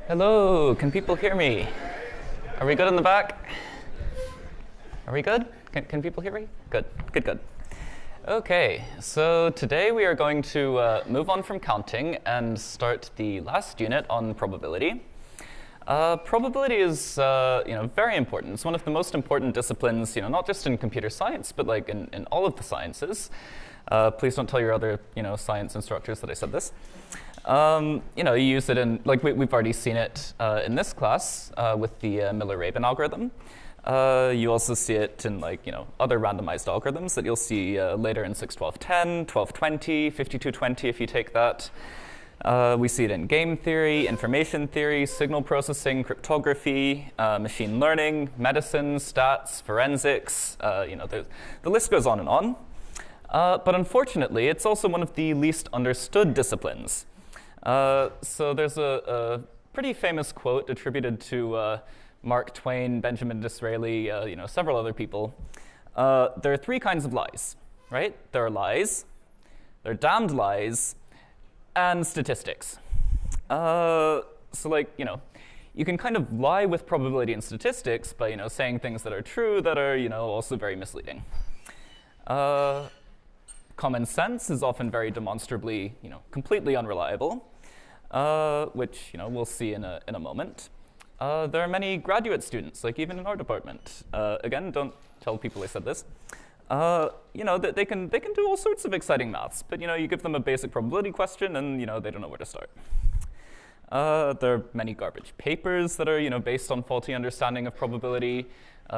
Hello, can people hear me? Are we good in the back? Are we good? Can people hear me? Good, good, good. Okay, so today we are going to move on from counting and start the last unit on probability. Probability is very important. It's one of the most important disciplines, not just in computer science, but like in all of the sciences. Please don't tell your other science instructors that I said this. You use it in, like we've already seen it in this class with the Miller-Rabin algorithm. You also see it in other randomized algorithms that you'll see later in 6.12.10, 12.20, 52.20 if you take that. We see it in game theory, information theory, signal processing, cryptography, machine learning, medicine, stats, forensics. The list goes on and on. But unfortunately, it's also one of the least understood disciplines. So there's a pretty famous quote attributed to Mark Twain, Benjamin Disraeli, several other people. There are three kinds of lies, right? There are lies, there are damned lies, and statistics. You can kind of lie with probability and statistics by saying things that are true that are also very misleading. Common sense is often very demonstrably completely unreliable, which we'll see in a moment. There are many graduate students, like even in our department. Again, don't tell people I said this. They can do all sorts of exciting maths, but you give them a basic probability question and they don't know where to start. There are many garbage papers that are based on faulty understanding of probability.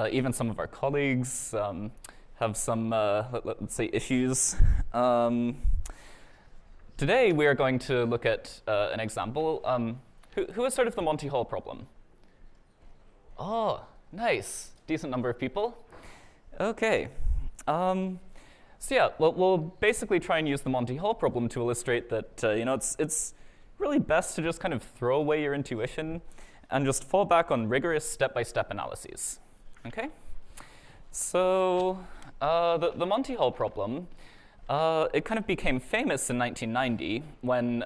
Even some of our colleagues have some let's say issues. Today we are going to look at an example. Who has heard of the Monty Hall problem? Oh, nice. Decent number of people. Okay. We'll basically try and use the Monty Hall problem to illustrate that it's really best to just kind of throw away your intuition and just fall back on rigorous step-by-step analyses. Okay? So the Monty Hall problem, it kind of became famous in 1990 when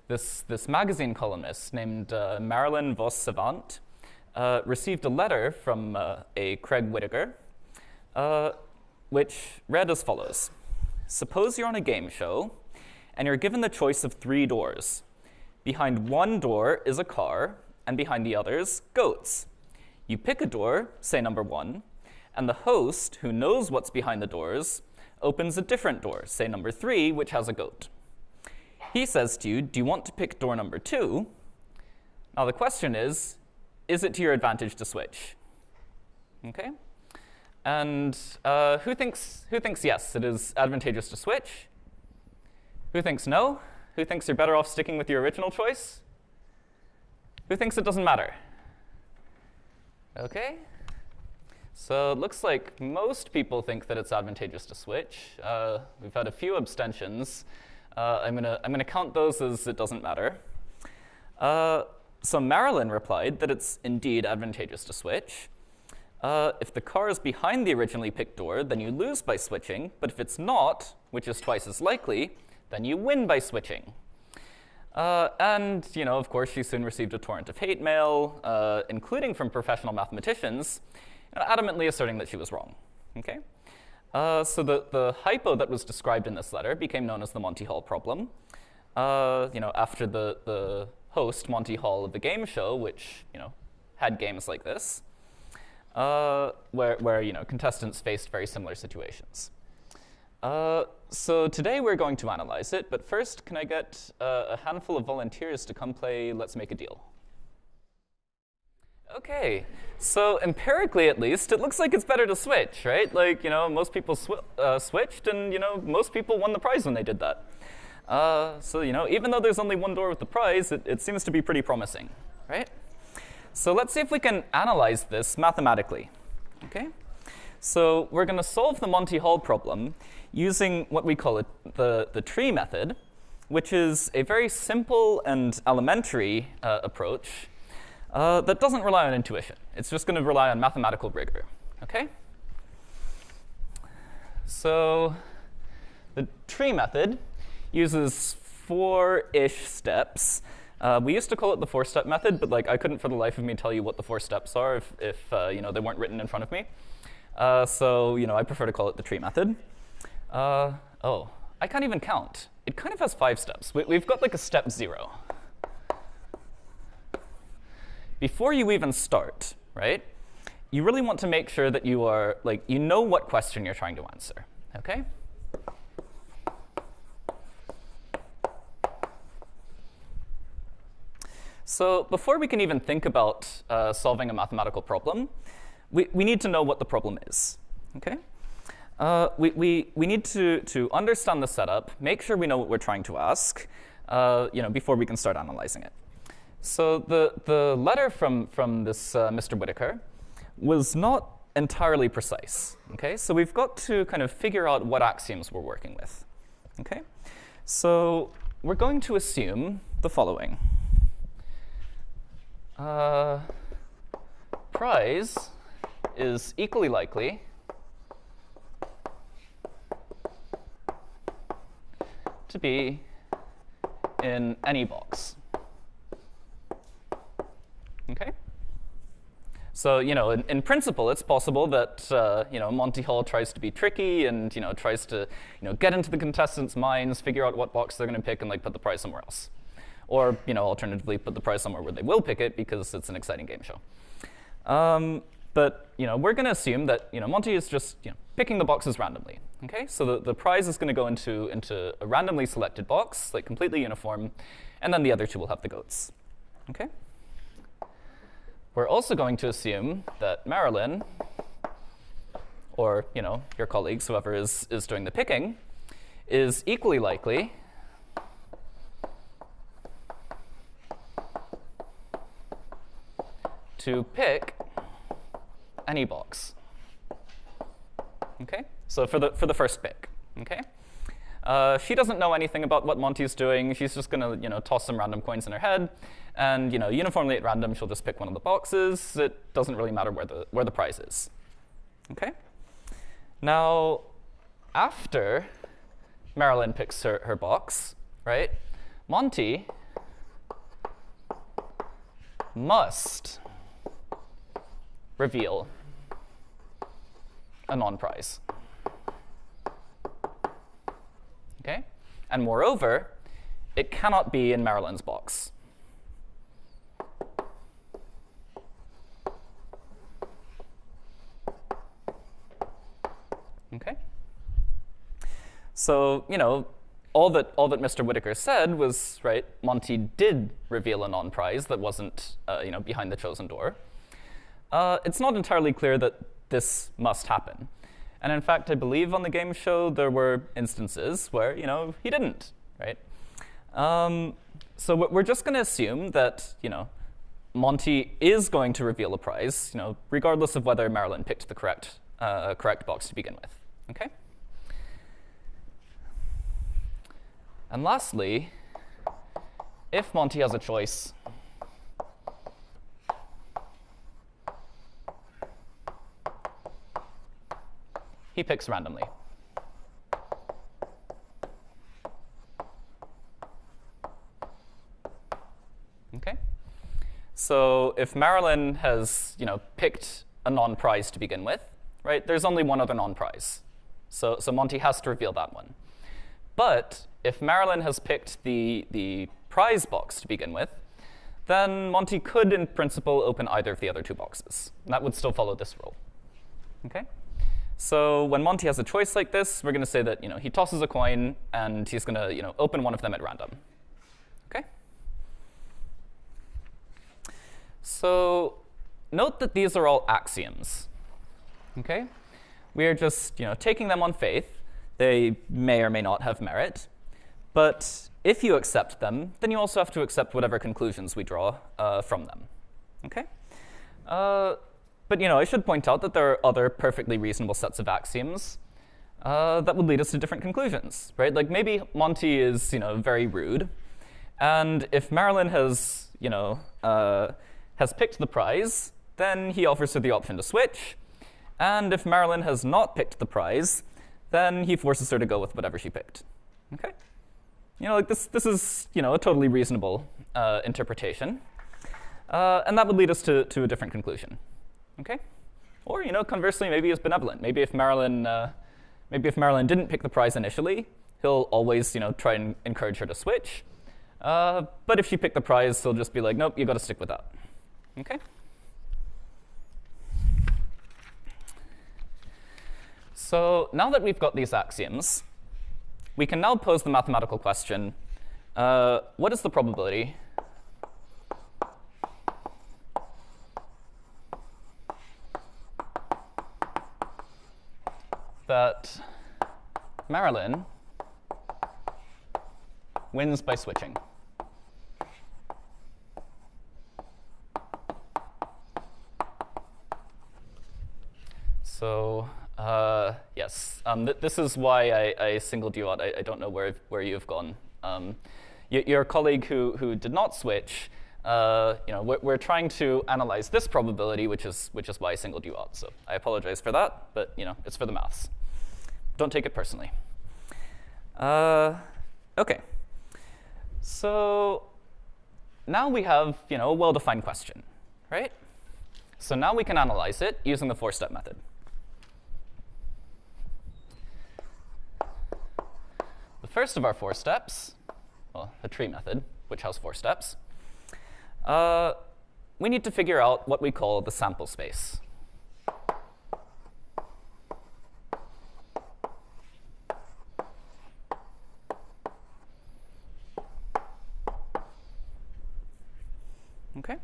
this magazine columnist named Marilyn Vos Savant received a letter from a Craig Whittaker, which read as follows. Suppose you're on a game show, and you're given the choice of 3 doors. Behind one door is a car, and behind the others, goats. You pick a door, say number 1, and the host, who knows what's behind the doors, opens a different door, say number 3, which has a goat. He says to you, do you want to pick door number 2? Now the question is it to your advantage to switch? Okay? And who thinks yes, it is advantageous to switch? Who thinks no? Who thinks you're better off sticking with your original choice? Who thinks it doesn't matter? Okay. So it looks like most people think that it's advantageous to switch. We've had a few abstentions. I'm gonna count those as it doesn't matter. So Marilyn replied that it's indeed advantageous to switch. If the car is behind the originally picked door, then you lose by switching. But if it's not, which is twice as likely, then you win by switching. And of course, she soon received a torrent of hate mail, including from professional mathematicians, adamantly asserting that she was wrong. Okay? So the hypo that was described in this letter became known as the Monty Hall problem. After the host, Monty Hall, of the game show, which had games like this, where contestants faced very similar situations. So today we're going to analyze it, but first, can I get a handful of volunteers to come play Let's Make a Deal? Okay, so empirically at least, it looks like it's better to switch, right? Like, most people switched, and most people won the prize when they did that. So even though there's only one door with the prize, it seems to be pretty promising, right? So let's see if we can analyze this mathematically. Okay? So we're going to solve the Monty Hall problem using what we call the tree method, which is a very simple and elementary approach that doesn't rely on intuition. It's just going to rely on mathematical rigor. Okay? So the tree method uses 4-ish steps We used to call it the four-step method, but like I couldn't for the life of me tell you what the four steps are if you know, they weren't written in front of me. So you know, I prefer to call it the tree method. Oh, I can't even count. It kind of has 5 steps. We've got like a step 0. Before you even start, right, you really want to make sure that you are, like, you know what question you're trying to answer, okay? So before we can even think about solving a mathematical problem, we need to know what the problem is, okay? We need to understand the setup, make sure we know what we're trying to ask, you know, before we can start analyzing it. So the letter from this Mr. Whittaker was not entirely precise, okay? So we've got to kind of figure out what axioms we're working with, okay? So we're going to assume the following. Prize is equally likely to be in any box. Okay? So, you know, in principle, it's possible that, you know, Monty Hall tries to be tricky and, you know, tries to, you know, get into the contestants' minds, figure out what box they're going to pick, and, like, put the prize somewhere else. Or, you know, alternatively, put the prize somewhere where they will pick it because it's an exciting game show. But, you know, we're going to assume that, you know, Monty is just, you know, picking the boxes randomly. Okay? So the prize is going to go into a randomly selected box, like completely uniform, and then the other two will have the goats. Okay? We're also going to assume that Marilyn, or, you know, your colleagues, whoever is doing the picking, is equally likely to pick any box. Okay? So for the first pick. Okay? She doesn't know anything about what Monty's doing. She's just going to, you know, toss some random coins in her head, and, you know, uniformly at random, she'll just pick one of the boxes. It doesn't really matter where the prize is. Okay? Now, after Marilyn picks her box, right, Monty must reveal a non-prize. Okay? And moreover, it cannot be in Marilyn's box. Okay? So, you know, all that Mr. Whittaker said was, right, Monty did reveal a non-prize that wasn't, you know, behind the chosen door. It's not entirely clear that this must happen. And in fact, I believe on the game show there were instances where, you know, he didn't, right? So we're just going to assume that, you know, Monty is going to reveal a prize, you know, regardless of whether Marilyn picked the correct box to begin with. Okay? And lastly, if Monty has a choice, he picks randomly. Okay? So if Marilyn has, you know, picked a non-prize to begin with, right, there's only one other non-prize. So Monty has to reveal that one. But if Marilyn has picked the prize box to begin with, then Monty could, in principle, open either of the other two boxes. And that would still follow this rule. Okay? So when Monty has a choice like this, we're going to say that, you know, he tosses a coin and he's going to, you know, open one of them at random. Okay? So note that these are all axioms. Okay? We are just, you know, taking them on faith. They may or may not have merit. But if you accept them, then you also have to accept whatever conclusions we draw from them. Okay? But, you know, I should point out that there are other perfectly reasonable sets of axioms that would lead us to different conclusions, right? Like maybe Monty is, you know, very rude, and if Marilyn has, you know, has picked the prize, then he offers her the option to switch, and if Marilyn has not picked the prize, then he forces her to go with whatever she picked. Okay? You know, like this is, you know, a totally reasonable interpretation. And that would lead us to a different conclusion. Okay? Or, conversely, maybe he's benevolent. Maybe if Marilyn didn't pick the prize initially, he'll always, try and encourage her to switch. But if she picked the prize, he'll just be like, nope, you got to stick with that. Okay? So now that we've got these axioms, we can now pose the mathematical question, what is the probability that Marilyn wins by switching? So yes, this is why I singled you out. I don't know where you've gone. Your colleague who did not switch, we're trying to analyze this probability, which is why I singled you out. So I apologize for that, but it's for the maths. Don't take it personally. Okay. So now we have a well-defined question, right? So now we can analyze it using the four-step method. The first of our 4 steps, well, the tree method, which has 4 steps, we need to figure out what we call the sample space. Okay.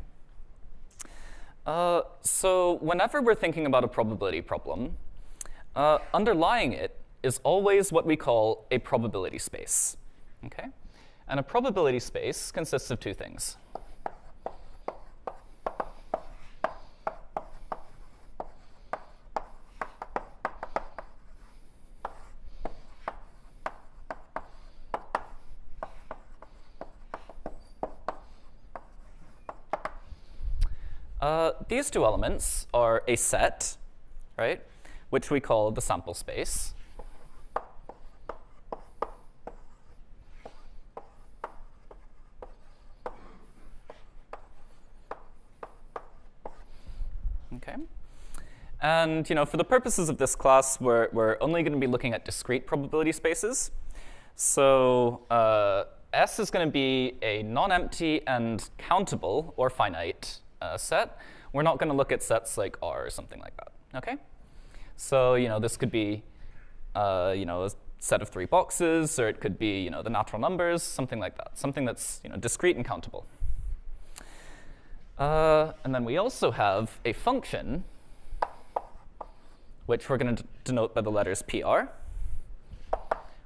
So whenever we're thinking about a probability problem, underlying it is always what we call a probability space. Okay? And a probability space consists of 2 things. These 2 elements are a set, right, which we call the sample space. Okay. And for the purposes of this class, we're only going to be looking at discrete probability spaces. So S is going to be a non-empty and countable or finite set. We're not going to look at sets like R or something like that. Okay? So this could be a set of 3 boxes, or it could be the natural numbers, something like that. Something that's discrete and countable. And then we also have a function, which we're going to denote by the letters PR,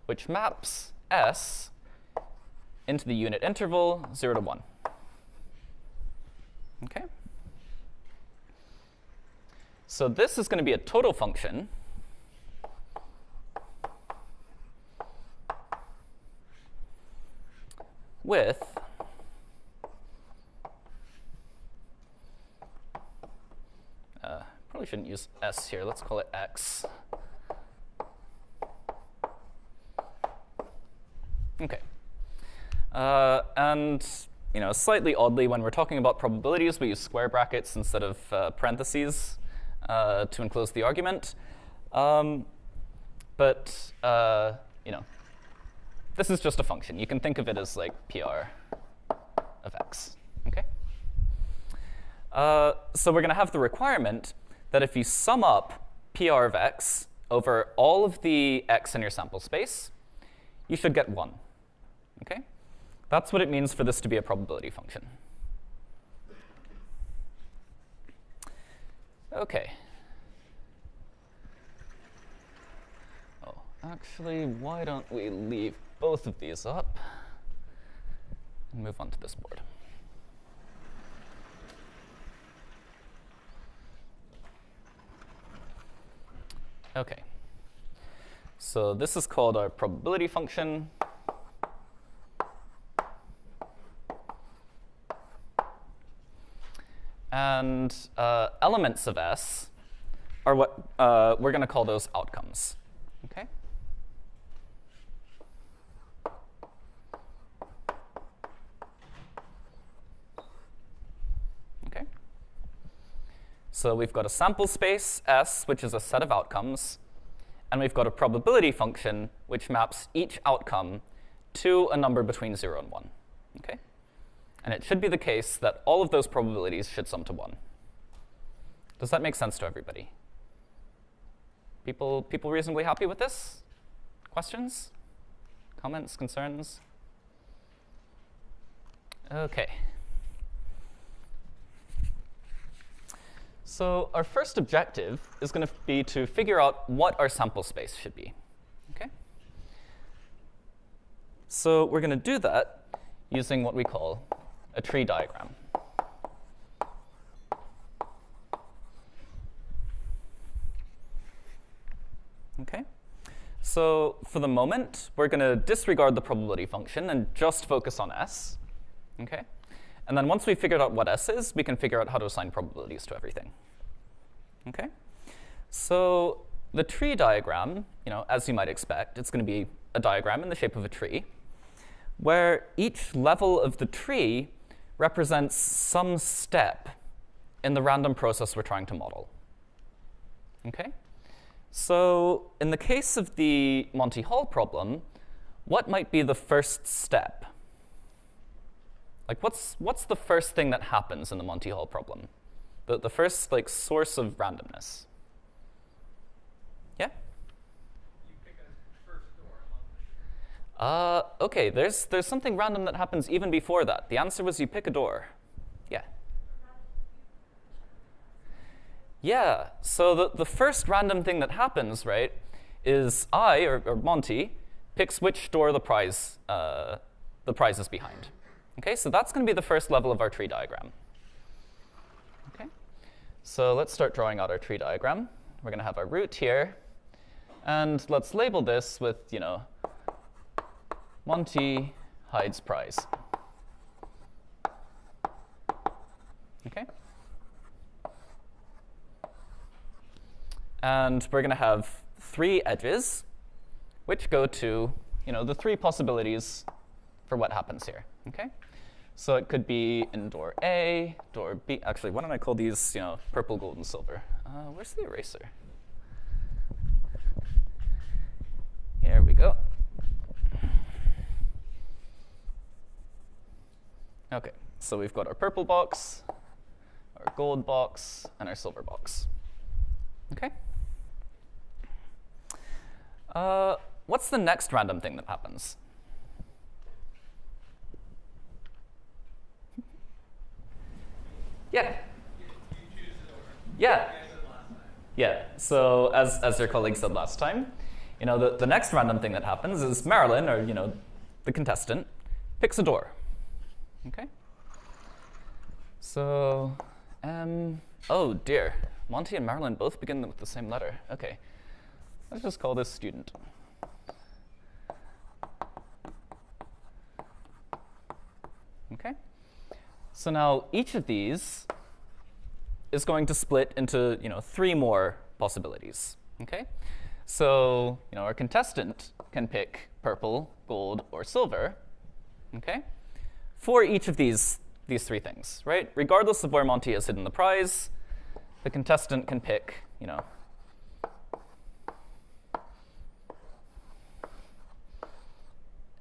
which maps S into the unit interval 0 to 1. Okay? So this is going to be a total function with probably shouldn't use S here. Let's call it X. Okay. And slightly oddly, when we're talking about probabilities, we use square brackets instead of parentheses to enclose the argument. But this is just a function. You can think of it as like PR of X. Okay. So we're going to have the requirement that if you sum up PR of X over all of the X in your sample space, you should get 1. Okay? That's what it means for this to be a probability function. Okay. Oh, actually, why don't we leave both of these up and move on to this board. Okay. So this is called our probability function. And elements of S are what we're going to call those outcomes. Okay? So we've got a sample space, S, which is a set of outcomes, and we've got a probability function, which maps each outcome to a number between 0 and 1. Okay? And it should be the case that all of those probabilities should sum to 1. Does that make sense to everybody? People reasonably happy with this? Questions? Comments? Concerns? Okay. So our first objective is going to be to figure out what our sample space should be. Okay? So we're going to do that using what we call a tree diagram. Okay? So for the moment, we're going to disregard the probability function and just focus on S. Okay? And then once we've figured out what S is, we can figure out how to assign probabilities to everything. Okay? So the tree diagram, as you might expect, it's going to be a diagram in the shape of a tree, where each level of the tree represents some step in the random process we're trying to model. Okay? So in the case of the Monty Hall problem, what might be the first step? Like, what's the first thing that happens in the Monty Hall problem? The first source of randomness. Yeah? You pick a first door. Okay, there's something random that happens even before that. The answer was you pick a door. Yeah. Yeah, so the first random thing that happens, right, is I, or Monty, picks which door the prize is behind. Okay, so that's going to be the first level of our tree diagram. Okay, so let's start drawing out our tree diagram. We're going to have our root here, and let's label this with, Monty hides prize. Okay. And we're going to have 3 edges, which go to, the 3 possibilities for what happens here. Okay? So it could be in door A, door B. Actually, why don't I call these, purple, gold, and silver? Where's the eraser? Here we go. Okay, so we've got our purple box, our gold box, and our silver box. Okay? What's the next random thing that happens? Yeah. You choose the door. Yeah. Like I said last time. Yeah. So as your colleague said last time, the next random thing that happens is Marilyn, or the contestant, picks a door. Okay. So, oh dear, Monty and Marilyn both begin with the same letter. Okay. Let's just call this student. Okay. So now each of these is going to split into 3 more possibilities. Okay. So our contestant can pick purple, gold, or silver. Okay. For each of these 3 things, right? Regardless of where Monty has hidden the prize, the contestant can pick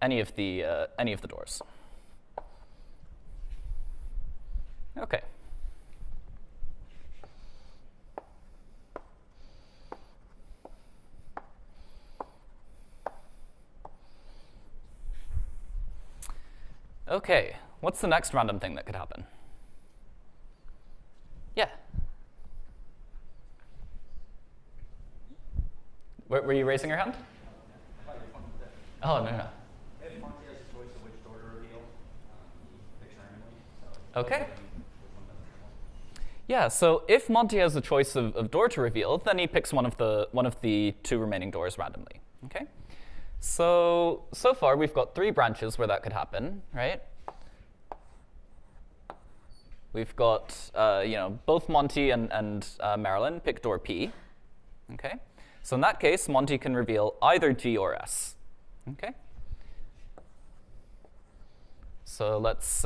any of the doors. Okay. Okay, what's the next random thing that could happen? Yeah. Were you raising your hand? Oh, no. If Monty has a choice of which door to reveal, he picks randomly. Okay. Yeah, so if Monty has a choice of door to reveal, then he picks one of the 2 remaining doors randomly. Okay? So far we've got 3 branches where that could happen, right? We've got both Monty and Marilyn pick door P. Okay? So in that case, Monty can reveal either G or S. Okay? So let's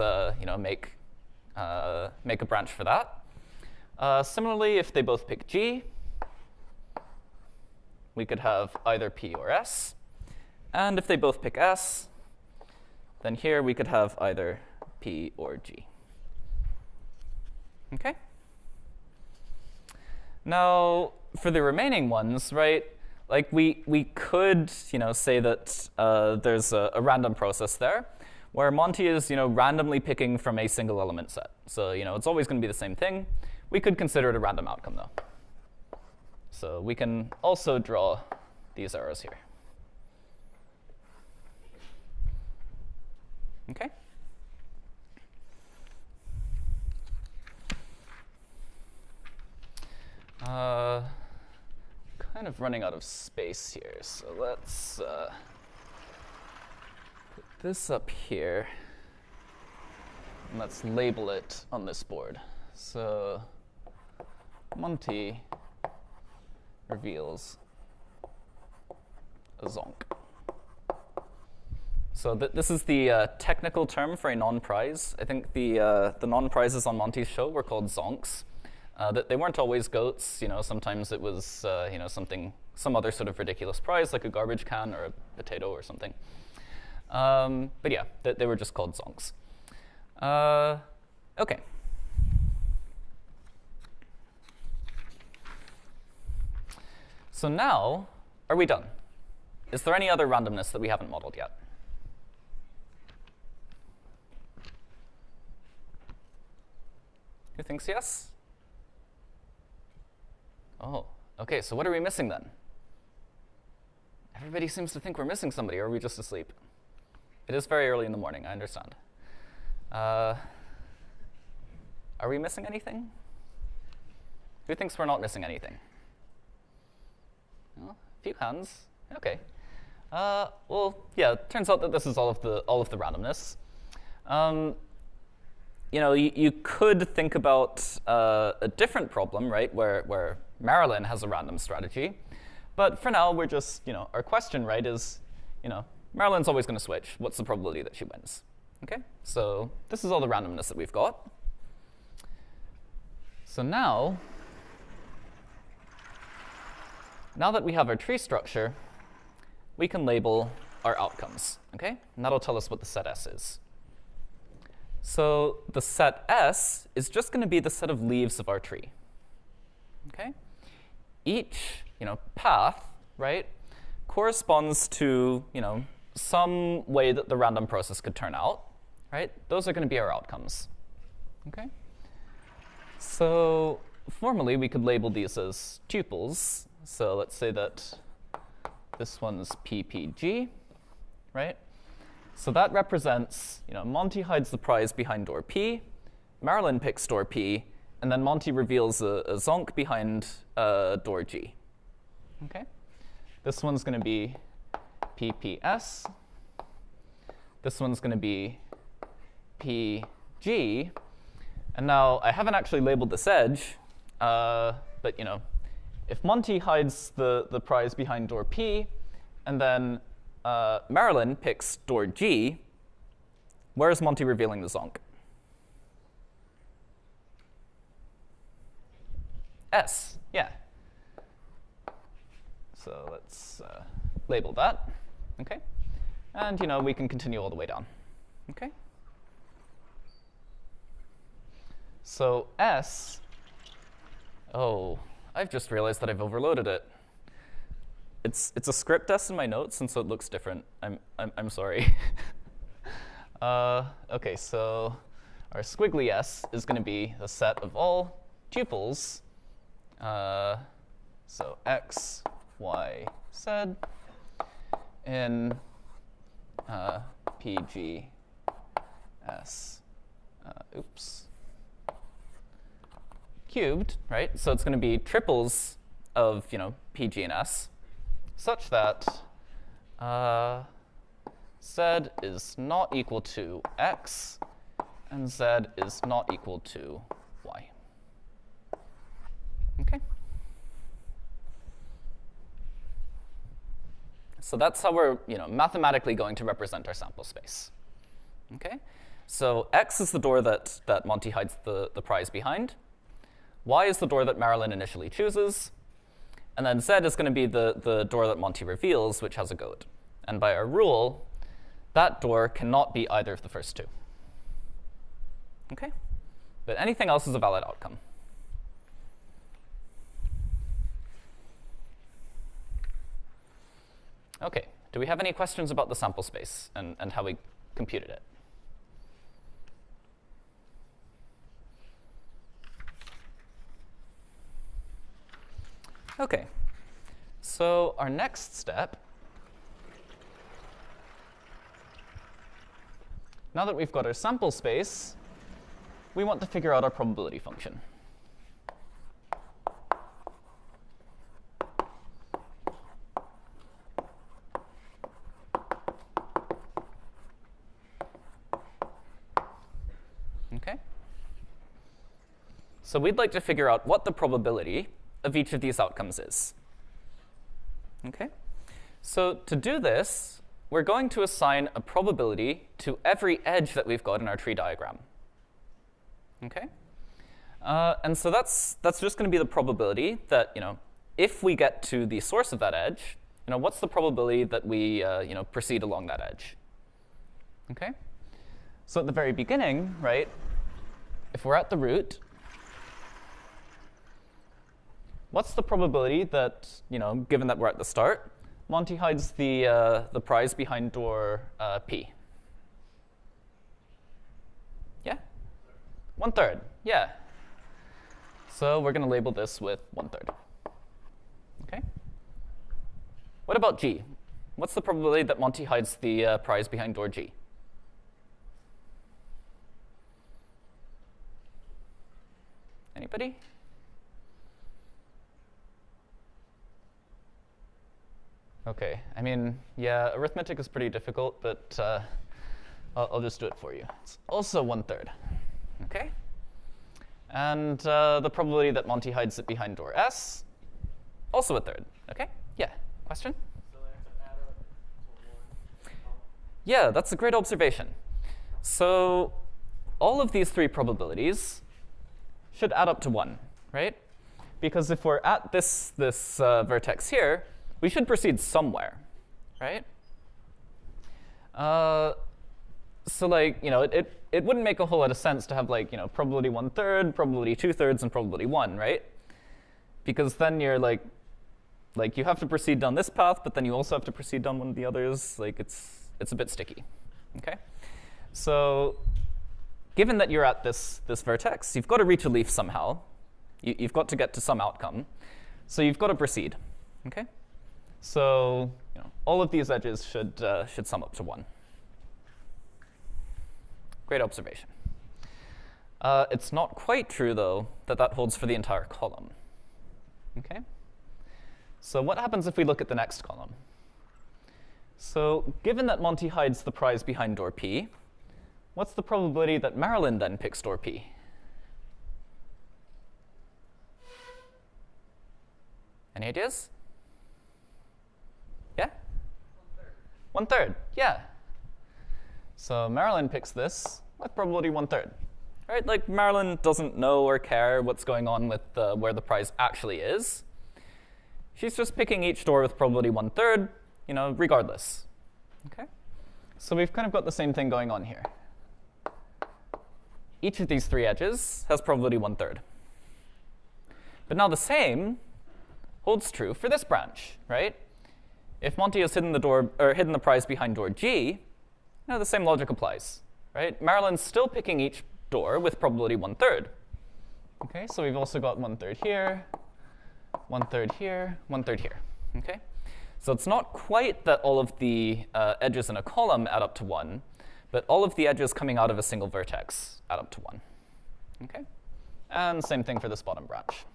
make a branch for that. Similarly, if they both pick G, we could have either P or S. And if they both pick S, then here we could have either P or G. Okay? Now, for the remaining ones, right, like we could, say that there's a random process there, where Monty is, randomly picking from a single element set. So, it's always going to be the same thing. We could consider it a random outcome, though. So we can also draw these arrows here. Okay? Kind of running out of space here, so let's put this up here, and let's label it on this board. So Monty reveals a zonk. So this is the technical term for a non-prize. I think the non-prizes on Monty's show were called zonks. They weren't always goats. Sometimes it was some other sort of ridiculous prize, like a garbage can or a potato or something. But yeah, they were just called zonks. Okay. So now, are we done? Is there any other randomness that we haven't modeled yet? Who thinks yes? Oh, okay, so what are we missing then? Everybody seems to think we're missing somebody, or are we just asleep? It is very early in the morning, I understand. Are we missing anything? Who thinks we're not missing anything? Well, a few hands. Okay. Well, yeah, it turns out that this is all of the randomness. You could think about a different problem, right, where Marilyn has a random strategy. But for now, we're just, our question, right, is, Marilyn's always going to switch. What's the probability that she wins? Okay, so this is all the randomness that we've got. So now that we have our tree structure, we can label our outcomes, okay? And that'll tell us what the set S is. So the set S is just going to be the set of leaves of our tree, okay? Each, path, right, corresponds to, some way that the random process could turn out, right? Those are going to be our outcomes, okay? So formally, we could label these as tuples. So let's say that this one's PPG, right? So that represents, Monty hides the prize behind door P, Marilyn picks door P, and then Monty reveals a zonk behind door G. Okay? This one's going to be PPS. This one's going to be PG. And now I haven't actually labeled this edge, but if Monty hides the prize behind door P, and then Marilyn picks door G, where is Monty revealing the zonk? S, yeah. So let's label that, okay? And, we can continue all the way down, okay? So S, oh, I've just realized that I've overloaded it. It's a script S in my notes, and so it looks different. I'm sorry. Okay, so our squiggly S is going to be a set of all tuples. So X, Y, Z in PG, S, cubed, right? So it's going to be triples of, PG and S, such that Z is not equal to X, and Z is not equal to Y. Okay? So that's how we're, mathematically going to represent our sample space. Okay? So X is the door that Monty hides the prize behind. Y is the door that Marilyn initially chooses, and then Z is going to be the door that Monty reveals, which has a goat. And by our rule, that door cannot be either of the first two. Okay? But anything else is a valid outcome. Okay, do we have any questions about the sample space and how we computed it? Okay, so our next step, now that we've got our sample space, we want to figure out our probability function. Okay? So we'd like to figure out what the probability of each of these outcomes is. Okay? So to do this, we're going to assign a probability to every edge that we've got in our tree diagram. Okay? And so that's just going to be the probability that, if we get to the source of that edge, what's the probability that we, proceed along that edge? Okay? So at the very beginning, right, if we're at the root, what's the probability that, given that we're at the start, Monty hides the prize behind door P? Yeah? 1/3, yeah. So we're going to label this with 1/3. Okay? What about G? What's the probability that Monty hides the prize behind door G? Anybody? Okay, I mean, yeah, arithmetic is pretty difficult, but I'll just do it for you. It's also 1/3, okay? And the probability that Monty hides it behind door S, also 1/3, okay? Yeah, question? So they have to add up to 1. Yeah, that's a great observation. So all of these three probabilities should add up to 1, right? Because if we're at this vertex here, we should proceed somewhere, right? So it wouldn't make a whole lot of sense to have probability 1/3, probability 2/3, and probability 1, right? Because then you're like you have to proceed down this path, but then you also have to proceed down one of the others. It's a bit sticky, okay? So given that you're at this vertex, you've got to reach a leaf somehow. You've got to get to some outcome. So you've got to proceed, okay? So all of these edges should sum up to 1. Great observation. It's not quite true, though, that holds for the entire column. Okay? So what happens if we look at the next column? So given that Monty hides the prize behind door P, what's the probability that Marilyn then picks door P? Any ideas? Yeah? 1/3, yeah. So Marilyn picks this with probability 1/3. Right? Like Marilyn doesn't know or care what's going on with where the prize actually is. She's just picking each door with probability 1/3, regardless. Okay? So we've kind of got the same thing going on here. Each of these three edges has probability 1/3. But now the same holds true for this branch, right? If Monty has hidden the prize behind door G, the same logic applies, right? Marilyn's still picking each door with probability 1/3. Okay, so we've also got 1/3 here, 1/3 here, 1/3 here. Okay, so it's not quite that all of the edges in a column add up to 1, but all of the edges coming out of a single vertex add up to 1. Okay, and same thing for this bottom branch.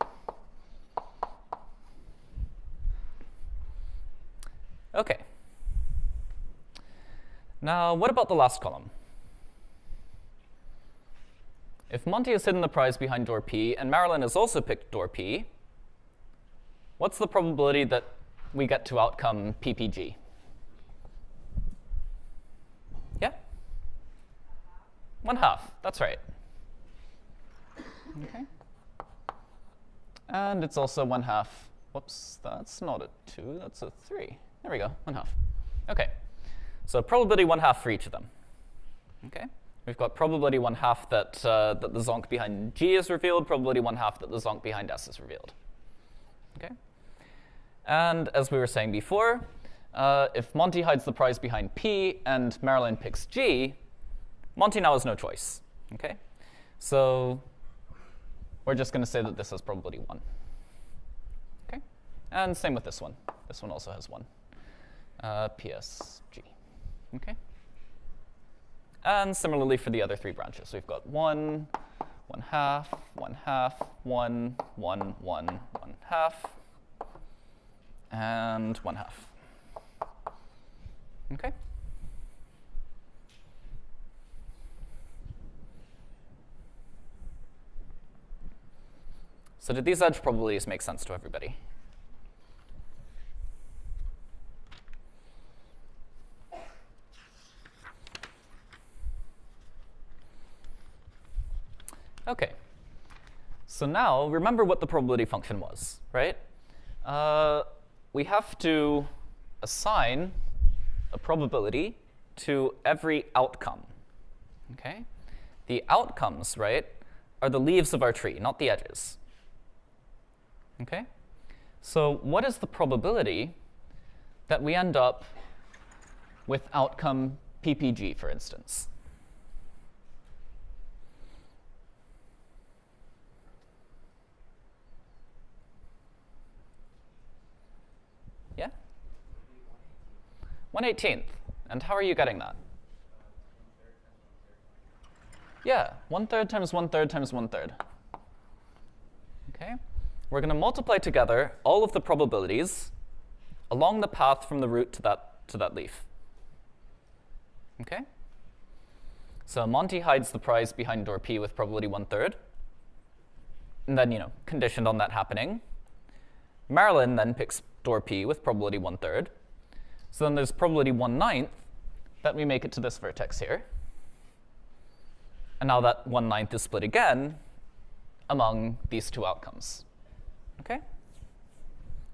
Okay. Now, what about the last column? If Monty has hidden the prize behind door P and Marilyn has also picked door P, what's the probability that we get to outcome PPG? Yeah? 1/2, that's right. Okay. And it's also 1/2. Whoops, that's not a 2, that's a 3. There we go, 1/2. Okay, so probability 1/2 for each of them. Okay, we've got probability 1/2 that, that the zonk behind G is revealed, probability 1/2 that the zonk behind S is revealed. Okay, and as we were saying before, if Monty hides the prize behind P and Marilyn picks G, Monty now has no choice. Okay, so we're just going to say that this has probability 1. Okay, and same with this one. This one also has 1. PSG. Okay, and similarly for the other 3 branches, we've got 1, 1/2, 1/2, 1, 1, 1, 1/2, and 1/2. Okay. So did these edge probabilities make sense to everybody? Okay. So now remember what the probability function was, right? We have to assign a probability to every outcome. Okay? The outcomes, right, are the leaves of our tree, not the edges. Okay? So what is the probability that we end up with outcome PPG, for instance? Yeah? 1/18th. And how are you getting that? Yeah, 1/3 times 1/3 times 1/3. Okay? We're going to multiply together all of the probabilities along the path from the root to that leaf. Okay? So Monty hides the prize behind door P with probability 1/3. And then, conditioned on that happening. Marilyn then picks door P with probability 1/3. So then there's probability 1/9 that we make it to this vertex here. And now that 1/9 is split again among these 2 outcomes. Okay?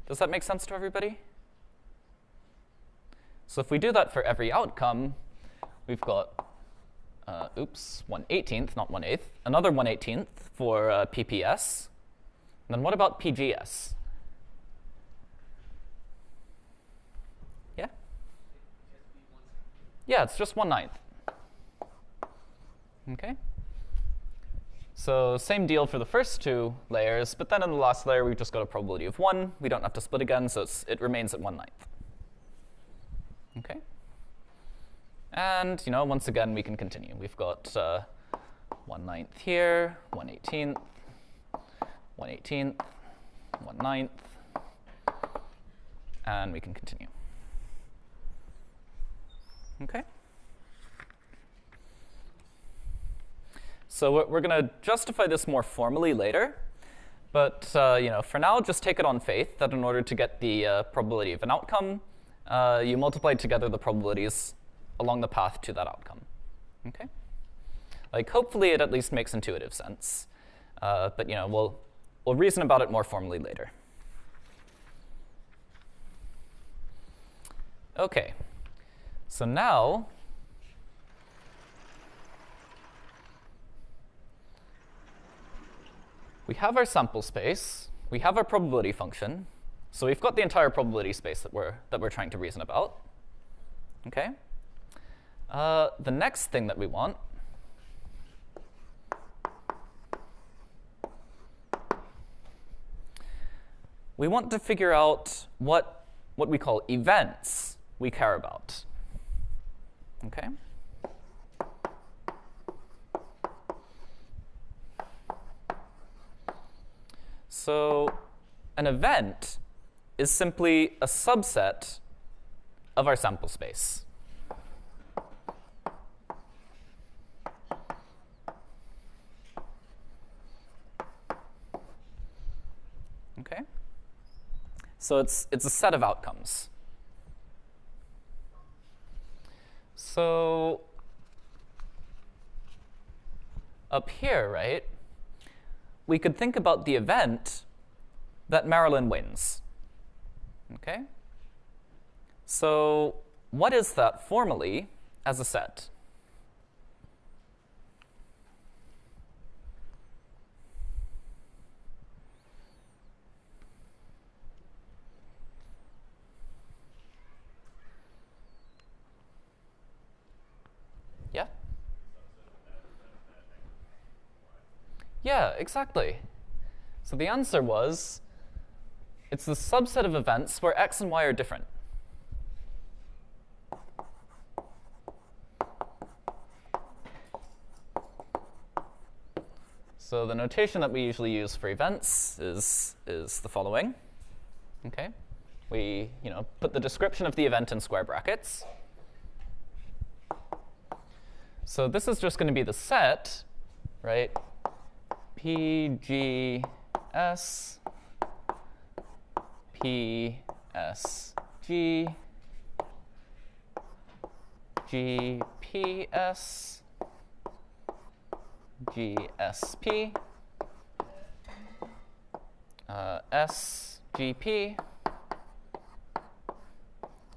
Does that make sense to everybody? So if we do that for every outcome, we've got, 1/18th, not 1/8, another 1/18th for PPS. And then what about PGS? Yeah? Yeah, it's just 1/9. Okay? So same deal for the first 2 layers, but then in the last layer, we've just got a probability of 1. We don't have to split again, so it remains at 1/9. Okay? And, once again, we can continue. We've got 1/9 here, 1/18th, 1/18th, 1/9, and we can continue. Okay? So we're going to justify this more formally later, but for now, just take it on faith that in order to get the probability of an outcome, you multiply together the probabilities along the path to that outcome. Okay? Like, hopefully it at least makes intuitive sense, but we'll reason about it more formally later. Okay, so now we have our sample space, we have our probability function, so we've got the entire probability space that we're trying to reason about. Okay? The next thing that we want to figure out what we call events we care about. Okay? So an event is simply a subset of our sample space. Okay? So it's a set of outcomes. So up here, right, we could think about the event that Marilyn wins. Okay? So what is that formally as a set? Yeah? Yeah, exactly. So the answer was, it's the subset of events where x and y are different. So the notation that we usually use for events is the following. Okay? We put the description of the event in square brackets. So this is just going to be the set, right? P, G, S, P, S, G, G, P, S, G, S, P, S, G, P,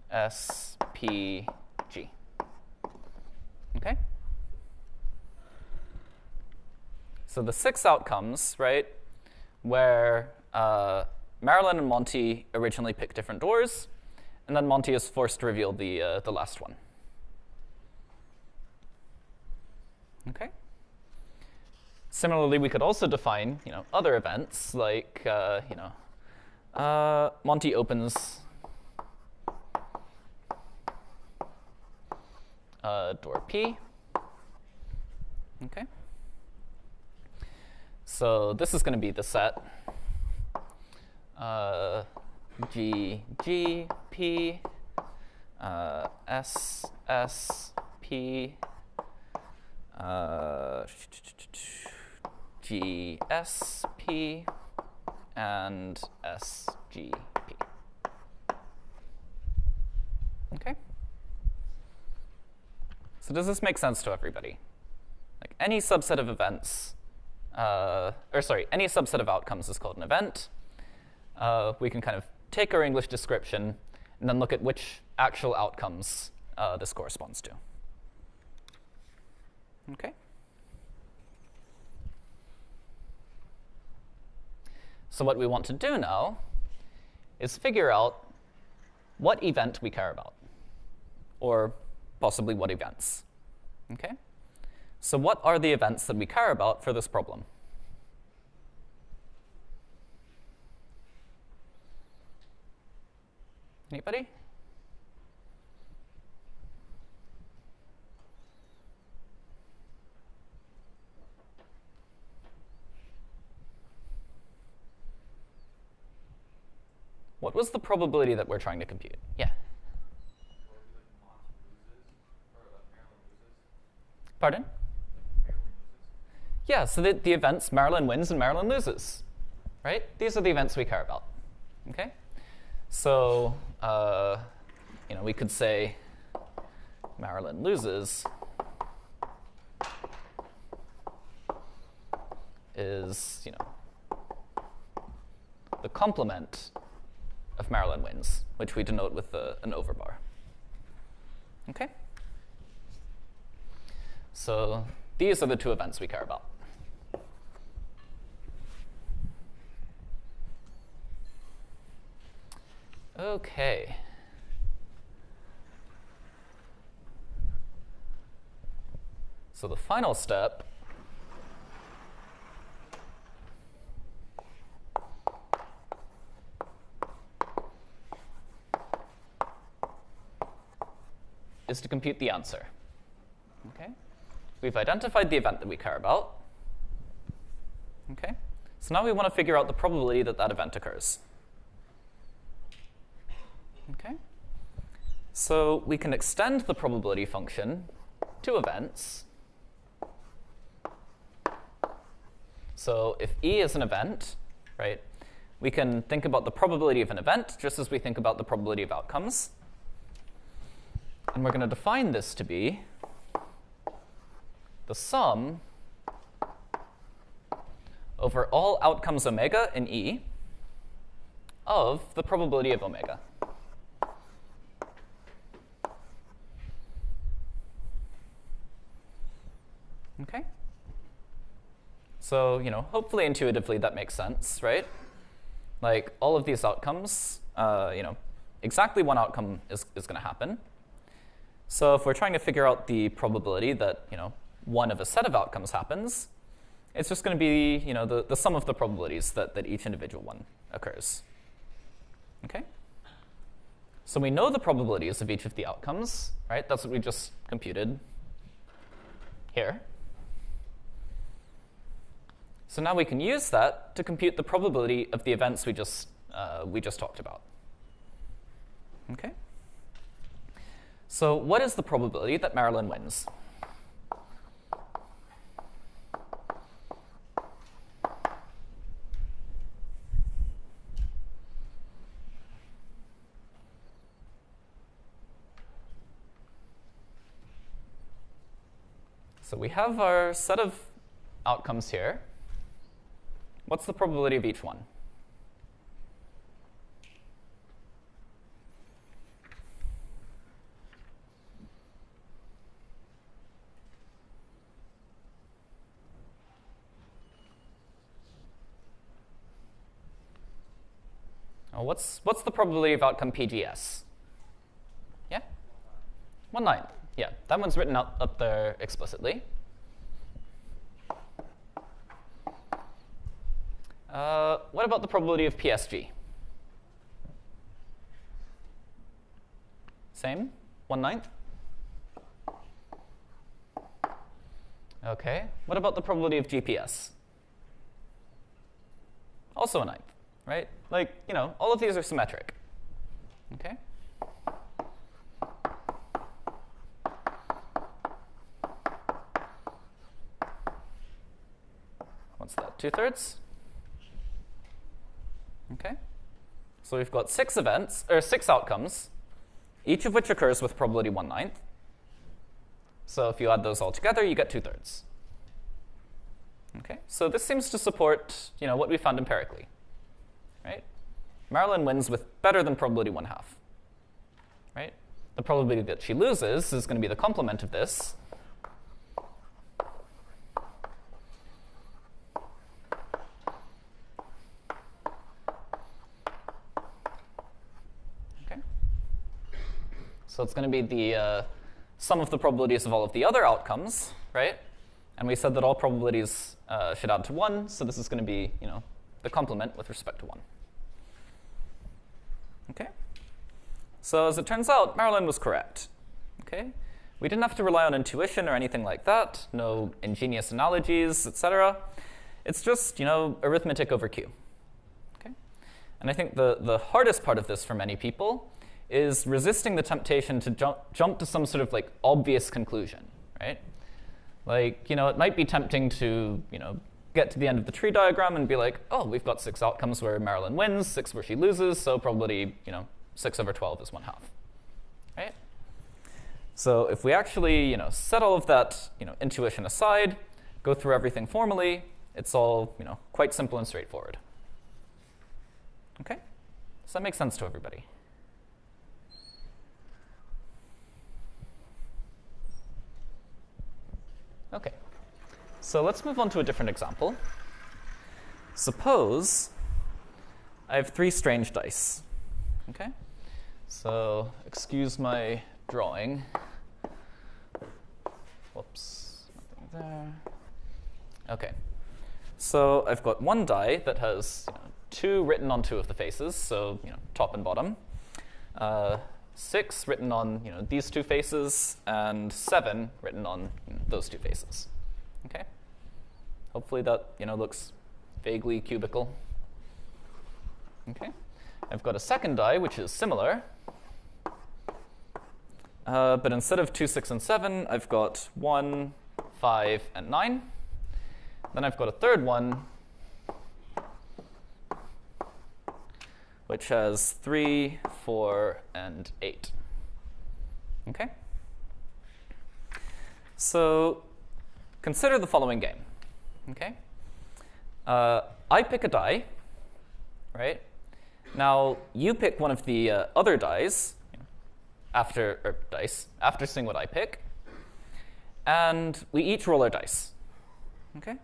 S, P, G. Okay? So the 6 outcomes, right, where Marilyn and Monty originally pick different doors, and then Monty is forced to reveal the last one. Okay. Similarly, we could also define other events like Monty opens door P. Okay. So this is going to be the set G, G, P, S, S, P, G, S, P, and S, G, P. Okay? So does this make sense to everybody? Like any subset of events, any subset of outcomes is called an event. We can kind of take our English description and then look at which actual outcomes this corresponds to. Okay? So what we want to do now is figure out what event we care about, or possibly what events. Okay? So what are the events that we care about for this problem? Anybody? What was the probability that we're trying to compute? Yeah. Pardon? Yeah, so the events Marilyn wins and Marilyn loses, right? These are the events we care about. Okay? So, we could say Marilyn loses is, the complement of Marilyn wins, which we denote with an overbar. Okay? So these are the two events we care about. Okay. So the final step is to compute the answer. Okay? We've identified the event that we care about. Okay? So now we want to figure out the probability that that event occurs. Okay? So we can extend the probability function to events. So if E is an event, right, we can think about the probability of an event just as we think about the probability of outcomes. And we're going to define this to be the sum over all outcomes omega in E of the probability of omega. Okay? So, hopefully intuitively that makes sense, right? Like, all of these outcomes, exactly one outcome is going to happen. So if we're trying to figure out the probability that, one of a set of outcomes happens, it's just going to be, the sum of the probabilities that each individual one occurs. Okay? So we know the probabilities of each of the outcomes, right? That's what we just computed here. So now we can use that to compute the probability of the events we just talked about. Okay? So what is the probability that Marilyn wins? So we have our set of outcomes here. What's the probability of each one? What's the probability of outcome PGS? Yeah? 1/9. Yeah, that one's written up there explicitly. What about the probability of PSG? Same? 1/9? Okay. What about the probability of GPS? Also 1/9, right? Like, all of these are symmetric. Okay? What's that? 2/3? Okay. So we've got 6 outcomes, each of which occurs with probability 1/9. So if you add those all together, you get 2/3. Okay. So this seems to support, what we found empirically. Right? Marilyn wins with better than probability 1/2. Right? The probability that she loses is going to be the complement of this. Okay. So it's going to be the sum of the probabilities of all of the other outcomes, right? And we said that all probabilities should add to 1, so this is going to be, the complement with respect to 1. Okay? So as it turns out, Marilyn was correct. Okay? We didn't have to rely on intuition or anything like that, no ingenious analogies, etc. It's just, arithmetic over Q. Okay? And I think the hardest part of this for many people is resisting the temptation to jump to some sort of obvious conclusion, right? Like, it might be tempting to, get to the end of the tree diagram and be like, oh, we've got 6 outcomes where Marilyn wins, 6 where she loses, so probability, 6/12 is 1/2, right? So if we actually, set all of that, intuition aside, go through everything formally, it's all, quite simple and straightforward. Okay? Does that make sense to everybody? Okay. So let's move on to a different example. Suppose I have 3 strange dice. Okay? So excuse my drawing. Whoops, nothing there. Okay. So I've got 1 die that has 2 written on 2 of the faces, so top and bottom. 6 written on these 2 faces, and 7 written on those 2 faces. Okay? Hopefully that looks vaguely cubical. Okay? I've got a second die which is similar, but instead of 2, 6, and 7, I've got 1, 5, and 9. Then I've got a third one which has 3, 4, and 8. Okay? So consider the following game. Okay? I pick a die, right? Now, you pick one of the other dice after seeing what I pick, and we each roll our dice. Okay?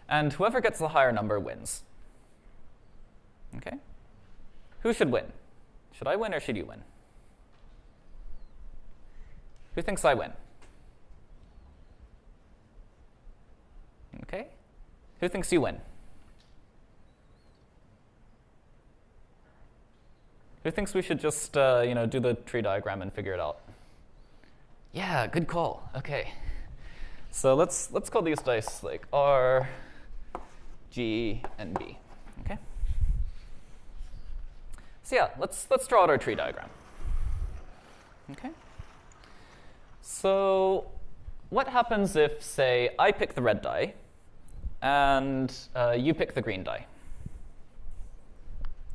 And whoever gets the higher number wins. Okay? Who should win? Should I win or should you win? Who thinks I win? Okay. Who thinks you win? Who thinks we should just do the tree diagram and figure it out? Yeah, good call. Okay. So let's call these dice like R, G, and B. Okay. So yeah, let's draw out our tree diagram. Okay. So what happens if, say, I pick the red die and you pick the green die?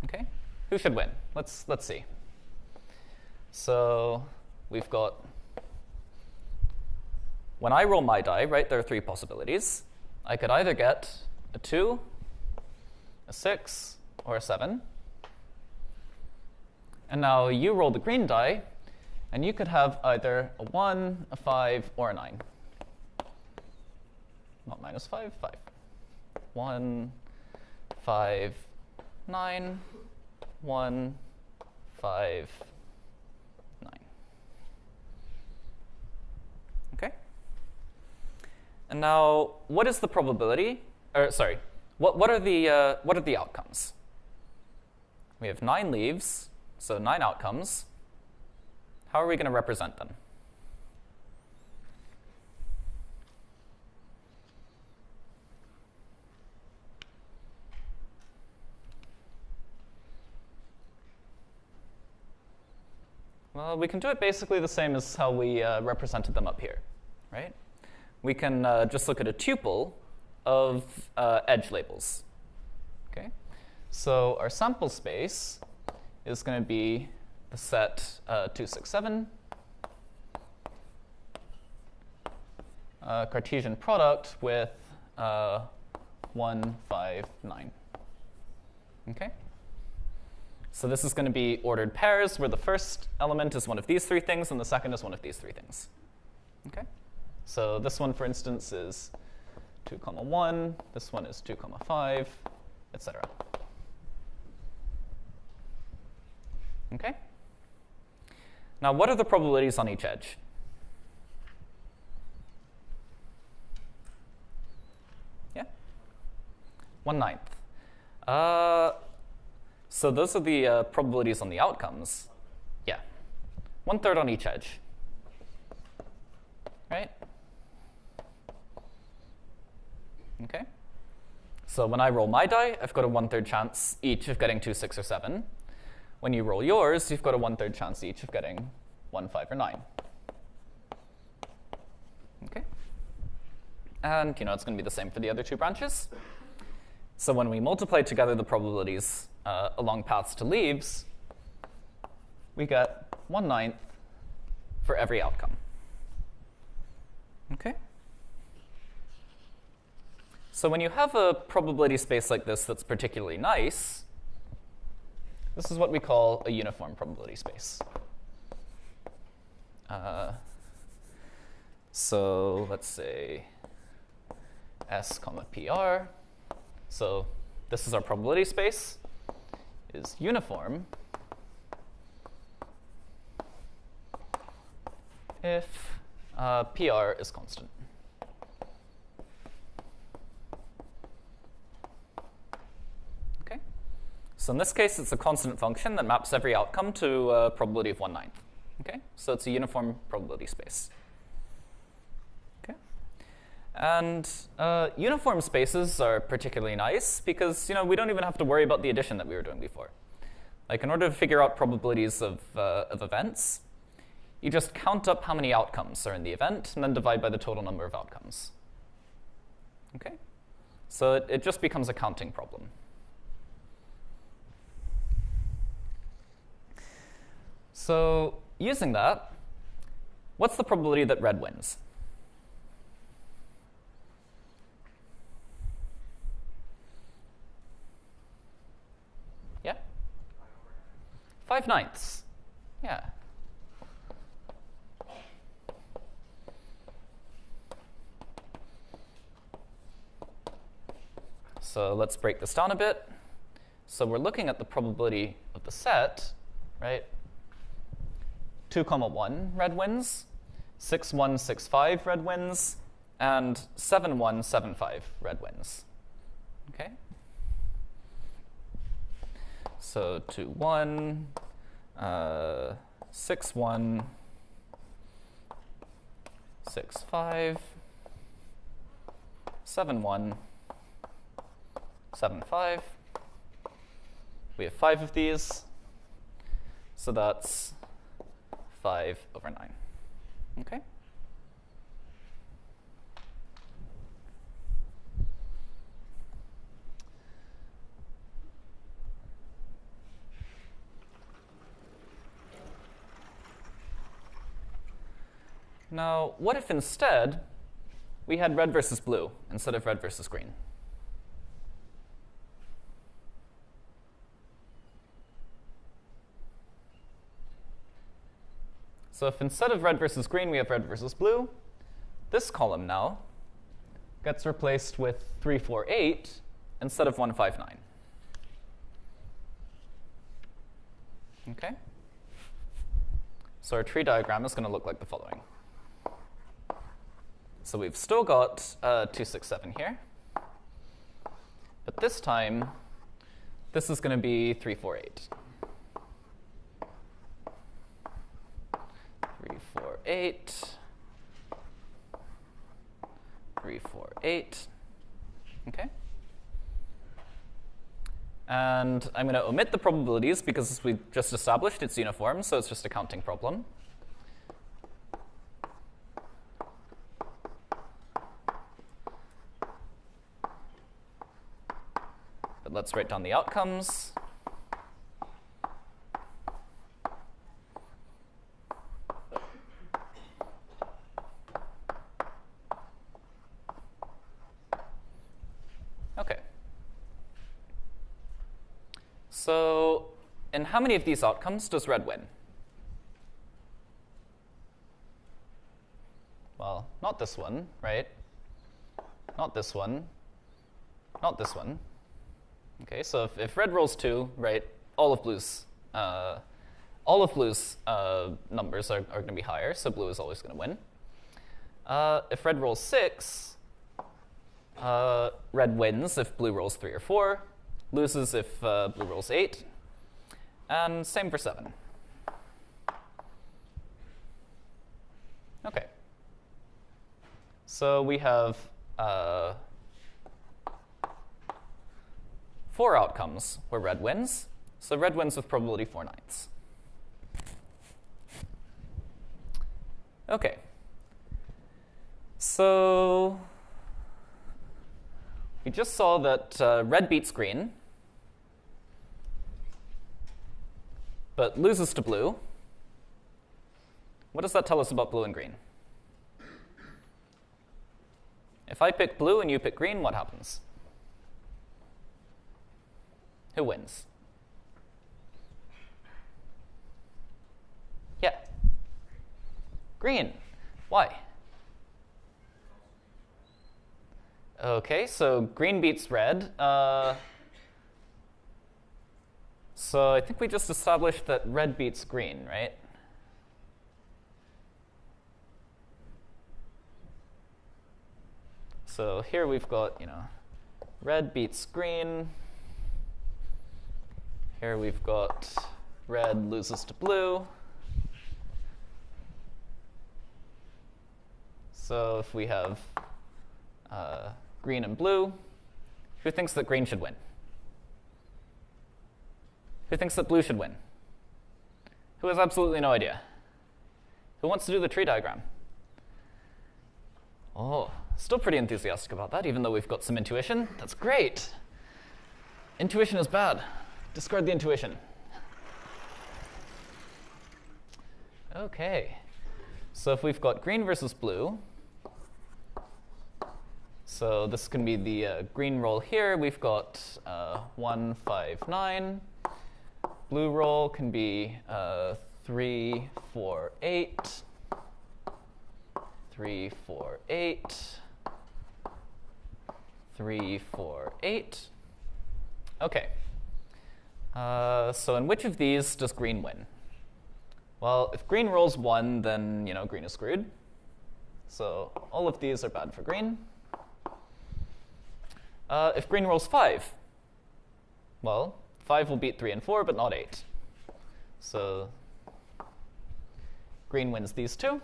Okay. Who should win? Let's see. So we've got, when I roll my die, right, there are three possibilities. I could either get a 2, a 6, or a 7. And now you roll the green die, and you could have either a 1, a 5, or a 9. Not minus 5, 5. 1, 5, 9, 1, 5, 9. Okay? And now, what is the probability? Or sorry, what are the outcomes? We have 9 leaves, so 9 outcomes. How are we going to represent them? Well, we can do it basically the same as how we represented them up here, right? We can just look at a tuple of edge labels. Okay, so our sample space is going to be the set 2, 6, 7, Cartesian product with 1, 5, 9. Okay. So this is going to be ordered pairs, where the first element is one of these three things, and the second is one of these three things. Okay? So this one, for instance, is 2, 1. This one is 2, 5, etc. Okay? Now, what are the probabilities on each edge? Yeah? 1/9. So those are the probabilities on the outcomes. Yeah. 1/3 on each edge. Right? Okay. So when I roll my die, I've got a 1/3 chance each of getting 2, 6, or 7. When you roll yours, you've got a 1/3 chance each of getting 1, 5, or 9. Okay. And it's going to be the same for the other two branches. So when we multiply together the probabilities along paths to leaves, we get 1/9 for every outcome. Okay? So when you have a probability space like this that's particularly nice, this is what we call a uniform probability space. So let's say S, PR. So this is our probability space, is uniform if PR is constant. Okay. So in this case, it's a constant function that maps every outcome to a probability of 1/9. Okay. So it's a uniform probability space. Okay. And uniform spaces are particularly nice because we don't even have to worry about the addition that we were doing before. Like in order to figure out probabilities of events, you just count up how many outcomes are in the event and then divide by the total number of outcomes. Okay? So it just becomes a counting problem. So using that, what's the probability that red wins? Yeah? 5/9. Yeah. So let's break this down a bit. So we're looking at the probability of the set, right? 2, 1 red wins, 6, 1, 6, 5 red wins, and 7, 1, 7, 5 red wins. Okay? So 2, 1, 6, 1, 6, 5, 7, 1, 7, 5. We have 5 of these, so that's 5/9. Okay? Now, what if instead we had red versus blue instead of red versus green? So if instead of red versus green, we have red versus blue, this column now gets replaced with 3, 4, 8 instead of 1, 5, 9. Okay? So our tree diagram is going to look like the following. So we've still got 2, 6, 7 here. But this time, this is going to be 3, 4, 8. 3, 4, 8. 3, 4, 8. Okay? And I'm going to omit the probabilities because as we just established, it's uniform, so it's just a counting problem. But let's write down the outcomes. Okay. So, in how many of these outcomes does red win? Well, not this one, right? Not this one. Not this one. Okay, so if red rolls 2, right, all of blue's numbers are going to be higher, so blue is always going to win. If red rolls 6, red wins if blue rolls 3 or 4, loses if blue rolls 8, and same for 7. Okay. So we have 4 outcomes where red wins. So red wins with probability 4/9. Okay. So we just saw that red beats green, but loses to blue. What does that tell us about blue and green? If I pick blue and you pick green, what happens? Who wins? Yeah. Green. Why? Okay, so green beats red. So I think we just established that red beats green, right? So here we've got, red beats green. Here we've got red loses to blue. So if we have green and blue, who thinks that green should win? Who thinks that blue should win? Who has absolutely no idea? Who wants to do the tree diagram? Oh, still pretty enthusiastic about that, even though we've got some intuition. That's great. Intuition is bad. Discard the intuition. Okay. So if we've got green versus blue, so this can be the green roll here. We've got 1, 5, 9. blue roll can be 3, 4, 8. 3, 4, 8. 3, 4, 8. Okay. So in which of these does green win? Well, if green rolls 1, then, green is screwed. So all of these are bad for green. If green rolls 5, well, 5 will beat 3 and 4, but not 8. So green wins these two.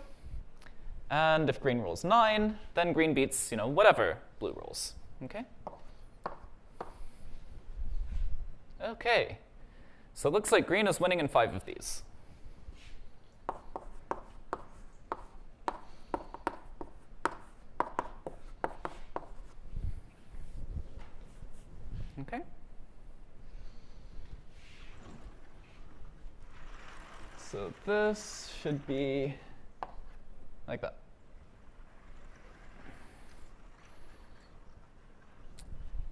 And if green rolls 9, then green beats, whatever blue rolls. Okay? Okay. So it looks like green is winning in 5 of these. Okay? So this should be like that.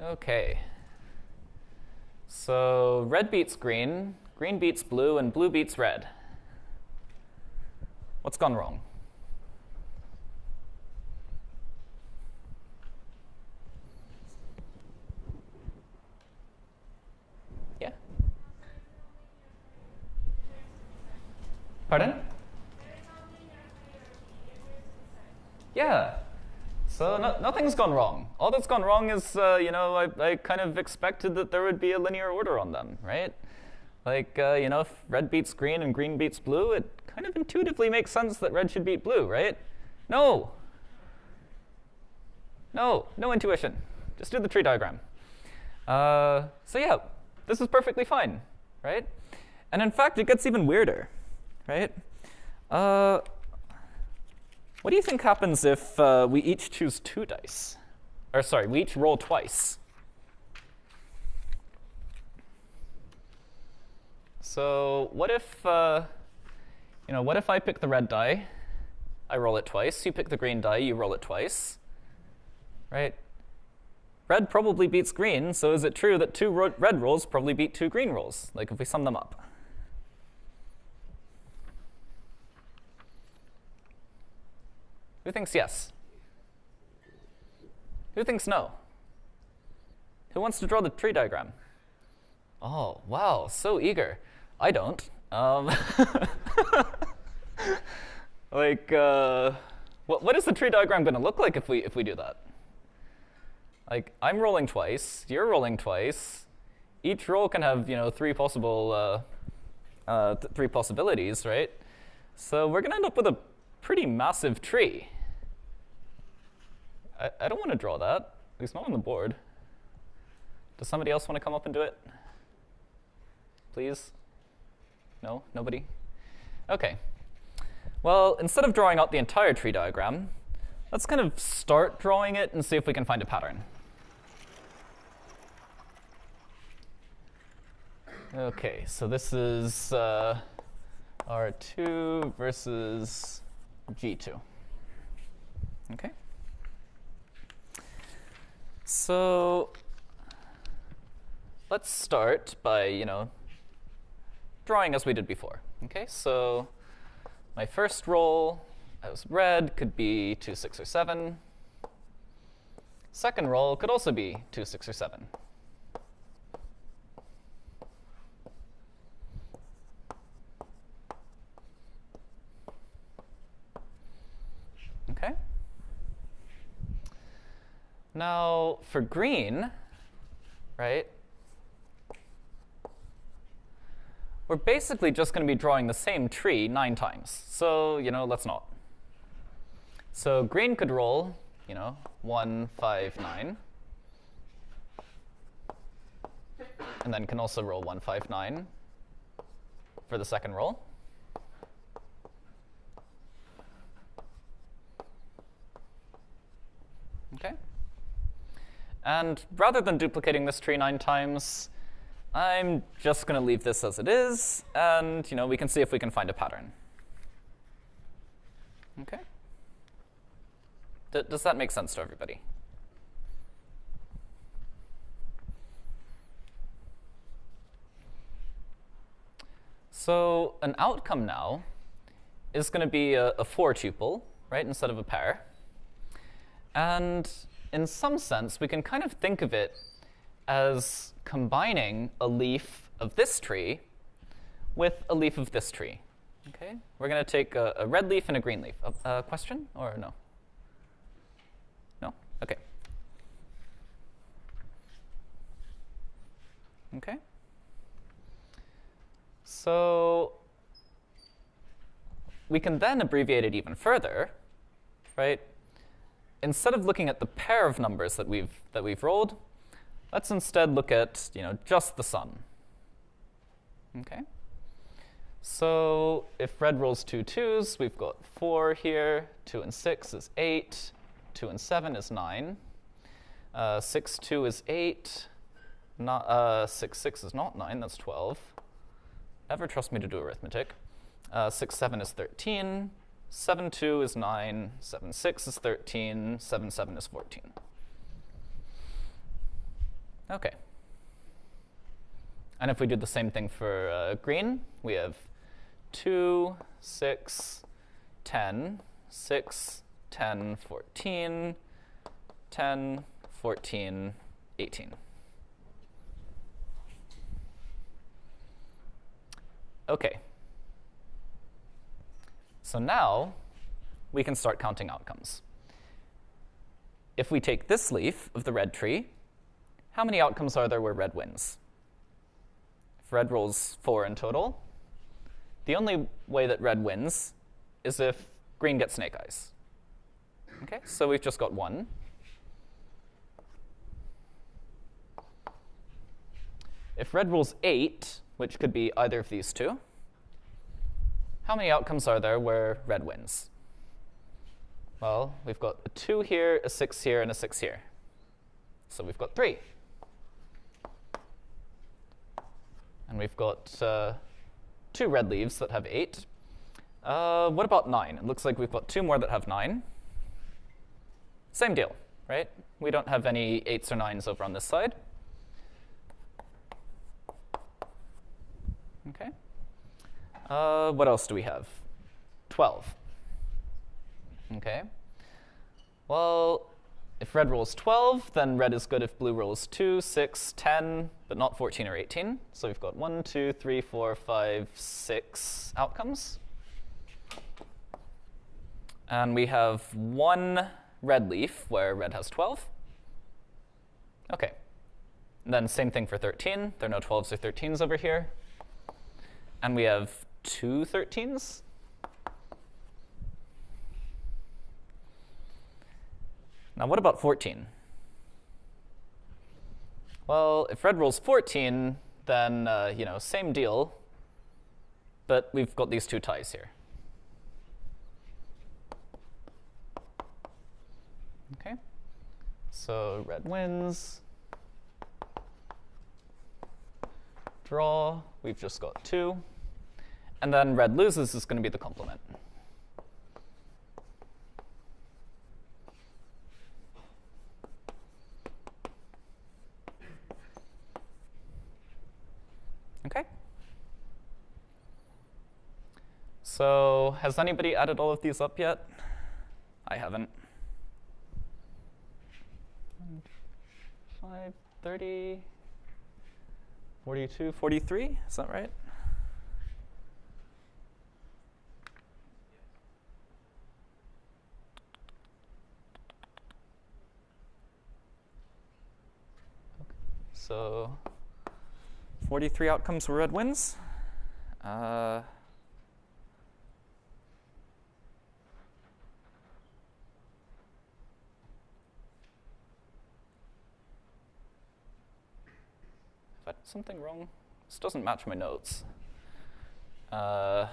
Okay. So red beats green, green beats blue, and blue beats red. What's gone wrong? Yeah? Pardon? Yeah. So nothing's gone wrong. All that's gone wrong is, I kind of expected that there would be a linear order on them, right? Like, if red beats green and green beats blue, it kind of intuitively makes sense that red should beat blue, right? No. No intuition. Just do the tree diagram. So yeah, this is perfectly fine, right? And in fact, it gets even weirder, right? What do you think happens if we each choose 2 dice? Or sorry, we each roll twice. So what if, what if I pick the red die, I roll it twice, you pick the green die, you roll it twice, right? Red probably beats green, so is it true that 2 red rolls probably beat 2 green rolls, like if we sum them up? Who thinks yes? Who thinks no? Who wants to draw the tree diagram? Oh, wow, so eager. I don't. What is the tree diagram going to look like if we do that? Like, I'm rolling twice, you're rolling twice. Each roll can have, 3 possible, 3 possibilities, right? So we're going to end up with a pretty massive tree. I don't want to draw that, at least not on the board. Does somebody else want to come up and do it? Please? No? Nobody? Okay. Well, instead of drawing out the entire tree diagram, let's kind of start drawing it and see if we can find a pattern. Okay, so this is R2 versus G2. Okay. So let's start by, drawing as we did before. Okay, so my first roll as red could be 2, 6, or 7. Second roll could also be 2, 6, or 7. Okay. Now, for green, right, we're basically just going to be drawing the same tree 9 times. So, let's not. So green could roll, 1, 5, 9. And then can also roll 1, 5, 9 for the second roll. Okay. And rather than duplicating this tree 9 times, I'm just going to leave this as it is, and we can see if we can find a pattern. Okay? Does that make sense to everybody? So an outcome now is going to be a 4 tuple, right, instead of a pair. And in some sense, we can kind of think of it as combining a leaf of this tree with a leaf of this tree. Okay? We're going to take a red leaf and a green leaf. A question or no? No? Okay. Okay. So we can then abbreviate it even further, right? Instead of looking at the pair of numbers that we've rolled, let's instead look at, just the sum. Okay? So if red rolls 2 2s, we've got 4 here. 2 and 6 is 8. 2 and 7 is 9. 6 2 is 8. 6 6 is not 9. That's 12. Never trust me to do arithmetic. 6 7 is 13. 7 2 is 9. 7 6 is 13. 7 7 is 14. Okay. And if we do the same thing for green, we have 2, 6, 10, 6, 10, 14, 10, 14, 18. Okay. So now we can start counting outcomes. If we take this leaf of the red tree, how many outcomes are there where red wins? If red rolls 4 in total, the only way that red wins is if green gets snake eyes. Okay, so we've just got 1. If red rolls 8, which could be either of these two, how many outcomes are there where red wins? Well, we've got a 2 here, a 6 here, and a 6 here. So we've got 3. And we've got 2 red leaves that have 8. What about 9? It looks like we've got 2 more that have 9. Same deal, right? We don't have any 8s or 9s over on this side. Okay. What else do we have? 12. Okay. Well, if red rolls 12, then red is good if blue rolls 2, 6, 10, but not 14 or 18. So we've got 1, 2, 3, 4, 5, 6 outcomes. And we have 1 red leaf where red has 12. Okay. And then same thing for 13. There are no 12s or 13s over here. And we have 2 13s. Now what about 14? Well, if red rolls 14, then, same deal, but we've got these 2 ties here. Okay, so red wins. Draw, we've just got 2. And then red loses is going to be the complement. Okay. So has anybody added all of these up yet? I haven't. 5, 30, 42, 43, is that right? So 43 outcomes where red wins. Have I done something wrong? This doesn't match my notes. Let's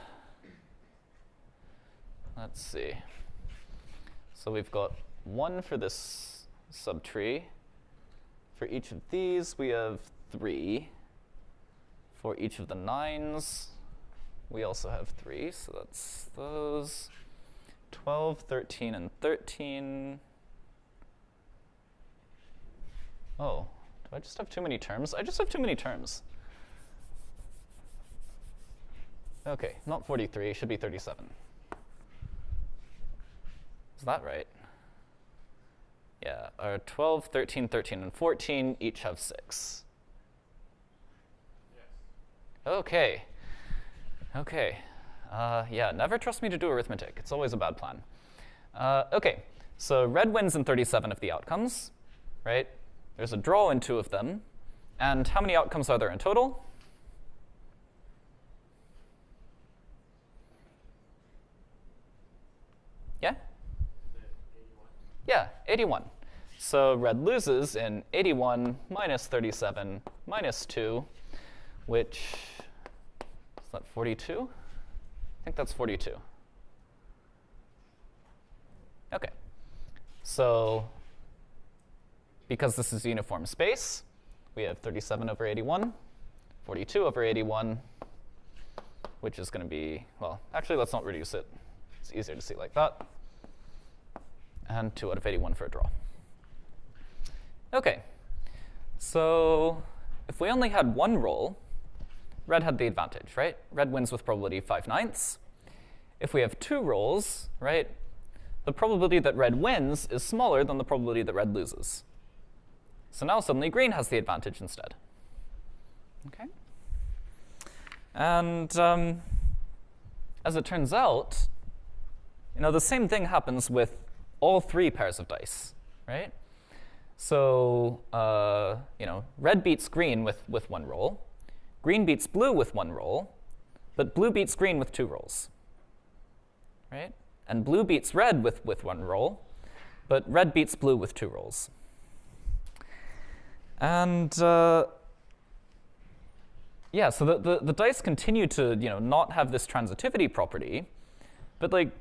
see. So we've got 1 for this subtree. For each of these, we have 3. For each of the 9s, we also have 3, so that's those. 12, 13, and 13. Oh, do I just have too many terms? I just have too many terms. Okay, not 43, it should be 37. Is that right? Yeah, 12, 13, 13, and 14 each have 6. Yes. Okay. Okay. Yeah, never trust me to do arithmetic. It's always a bad plan. Okay, so red wins in 37 of the outcomes, right? There's a draw in 2 of them. And how many outcomes are there in total? Yeah? Is it 81? Yeah, 81. So red loses in 81 minus 37 minus 2, which is that 42? I think that's 42. Okay. So because this is uniform space, we have 37 over 81, 42 over 81, which is going to be, well, actually, let's not reduce it. It's easier to see like that. And 2 out of 81 for a draw. Okay, so if we only had one roll, red had the advantage, right? Red wins with probability 5/9. If we have 2 rolls, right, the probability that red wins is smaller than the probability that red loses. So now suddenly green has the advantage instead. Okay? And as it turns out, the same thing happens with all 3 pairs of dice, right? So, red beats green with 1 roll, green beats blue with 1 roll, but blue beats green with 2 rolls, right? And blue beats red with 1 roll, but red beats blue with 2 rolls. And yeah, so the dice continue to not have this transitivity property, but like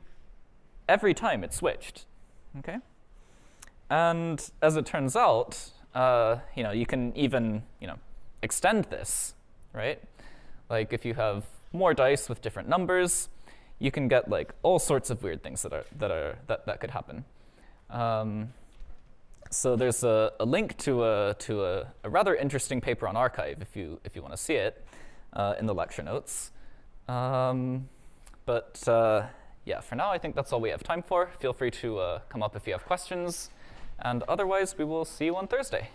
every time it switched, okay? And as it turns out, you can even extend this, right? Like if you have more dice with different numbers, you can get like all sorts of weird things that could happen. So there's a link to a rather interesting paper on arXiv if you want to see it in the lecture notes. But yeah, for now I think that's all we have time for. Feel free to come up if you have questions. And otherwise, we will see you on Thursday.